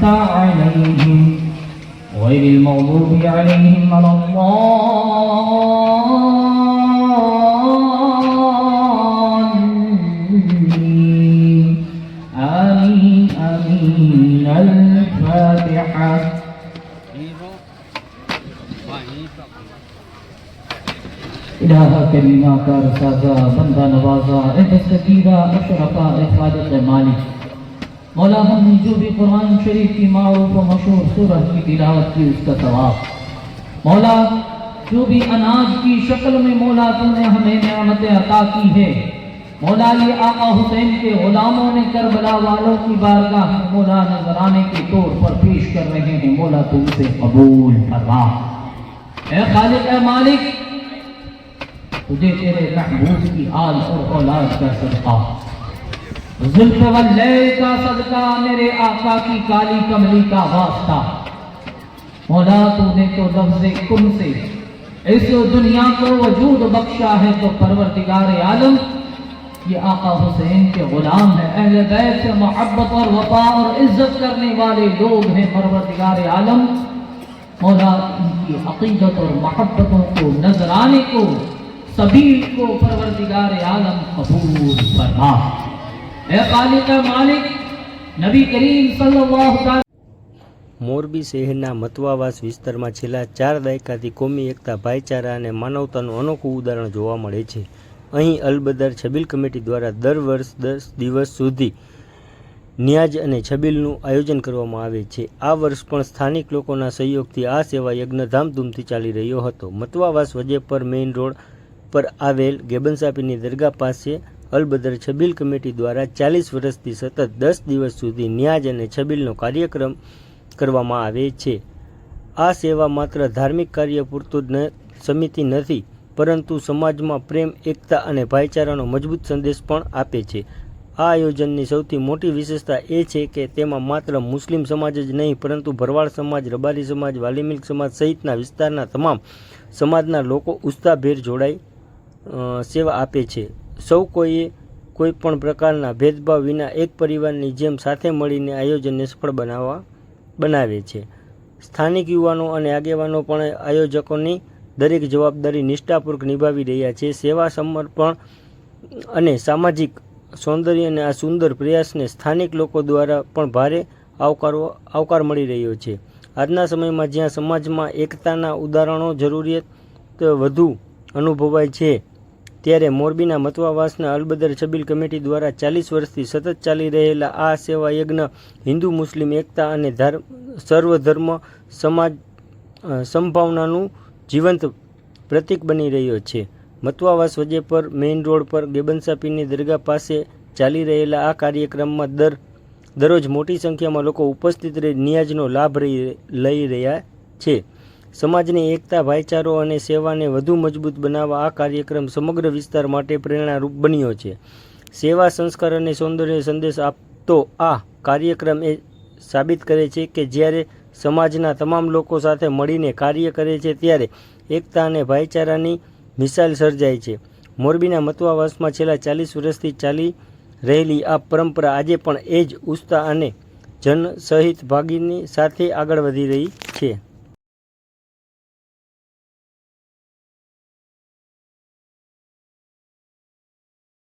أنعمت عليهم غير المغضوب عليهم ولا الضالين آمين آمين الفاتحة इलाहा करीमा का रसाजा बंदा नवाजा दस्तगीरा अशरफा खालिक मालिक मौला हमने जो भी कुरान शरीफ की मारूफ व मशहूर सूरह की तिलावत की उसका सवाब मौला जो भी अनाज की शक्ल में मौला तूने हमें नेमतें अता की है मौला ये आका हुसैन के गुलामों ने करबला वालों की बारगाह में मौला नजराने के तौर पर पेश कर रहे हैं मौला तुमसे कबूल फरमा ए खालिक ए मालिक तुझे तेरे महबूब की आल और औलाद का सदका जुल्फ व लैल का सदका मेरे आका की काली कमली का वास्ता मौला तूने तो लफ्ज़े कुन से इस दुनिया को वजूद बख्शा है तो परवरदिगार आलम ये आका हुसैन के गुलाम है अहले बैत से मोहब्बत और वफा और इज्जत करने वाले लोग हैं परवरदिगार आलम मौला इनकी अकीदत और मोहब्बतों को नजराने को सभी को परवरदिगार आलम कबूल फरमा ए खालिक मालिक नबी करीम सल्लल्लाहु अलैहि મોરબી શહેરના મતવાવાસ વિસ્તારમાં છેલ્લા 4 દાયકાથી કોમી એકતા ભાઈચારા અને માનવતાનું અનોખું ઉદાહરણ જોવા મળે છે। અહીં અલબદર છબીલ કમિટી દ્વારા દર વર્ષ 10 દિવસ સુધી ન્યાજ અને છબીલનું આયોજન કરવામાં આવે છે। આ વર્ષ પણ સ્થાનિક લોકોના સહયોગથી આ સેવા યજ્ઞ ધામધૂમથી ચાલી રહ્યો હતો। મતવાવાસ વજેપર મેઇન રોડ પર આવેલ ગેબનસાપીની દરગાહ પાસે અલબદર છબીલ કમિટી દ્વારા 40 વર્ષથી સતત 10 દિવસ સુધી ન્યાજ અને છબીલનો કાર્યક્રમ કરવામાં આવે છે। આ સેવા માત્ર ધાર્મિક કાર્ય પૂરતું જ સમિતિ નથી પરંતુ સમાજમાં પ્રેમ એકતા અને ભાઈચારાનો મજબૂત સંદેશ પણ આપે છે। આ આયોજનની સૌથી મોટી વિશેષતા એ છે કે તેમાં માત્ર મુસ્લિમ સમાજ જ નહીં પરંતુ ભરવાડ સમાજ, રબારી સમાજ, વાલી મિલ્ક સમાજ સહિતના વિસ્તારના તમામ સમાજના લોકો ઉત્સાહભેર જોડાઈ સેવા આપે છે। સૌ કોઈએ કોઈ પણ પ્રકારના ભેદભાવ વિના એક પરિવારની જેમ સાથે મળીને આયોજનને સફળ બનાવે છે। સ્થાનિક યુવાનો અને આગેવાનો પણ આયોજકોની દરેક જવાબદારી નિષ્ઠાપૂર્વક નિભાવી રહ્યા છે। સેવા સમર્પણ અને સામાજિક સૌંદર્ય અને આ સુંદર પ્રયાસને સ્થાનિક લોકો દ્વારા પણ ભારે આવકાર મળી રહ્યો છે। આજના સમયમાં જ્યાં સમાજમાં એકતાના ઉદાહરણો જરૂરિયાત વધુ અનુભવાય છે ત્યારે મોરબીના મતવાવાસના અલબદર છબીલ કમિટી દ્વારા 40 વર્ષથી સતત ચાલી રહેલા આ સેવા યજ્ઞ હિન્દુ મુસ્લિમ એકતા અને સર્વધર્મ સમાજ સંભાવનાનું જીવંત પ્રતીક બની રહ્યો છે। મતવાવાસ વજેપર મેઇન રોડ પર ગેબનસાપીની દરગાહ પાસે ચાલી રહેલા આ કાર્યક્રમમાં દરરોજ મોટી સંખ્યામાં લોકો ઉપસ્થિત રહી નિયાજનો લાભ લઈ રહ્યા છે। સમાજની એકતા ભાઈચારો અને સેવાને વધુ મજબૂત બનાવવા આ કાર્યક્રમ સમગ્ર વિસ્તાર માટે પ્રેરણારૂપ બન્યો છે। સેવા સંસ્કાર અને સૌંદર્ય સંદેશ આપતો આ કાર્યક્રમ એ સાબિત કરે છે કે જ્યારે સમાજના તમામ લોકો સાથે મળીને કાર્ય કરે છે ત્યારે એકતા અને ભાઈચારાની મિસાલ સર્જાય છે। મોરબીના મતવાવાસમાં છેલ્લા 40 વર્ષથી ચાલી રહેલી આ પરંપરા આજે પણ એ જ ઉત્સાહ અને જન સહિત ભાગીની સાથે આગળ વધી રહી છે।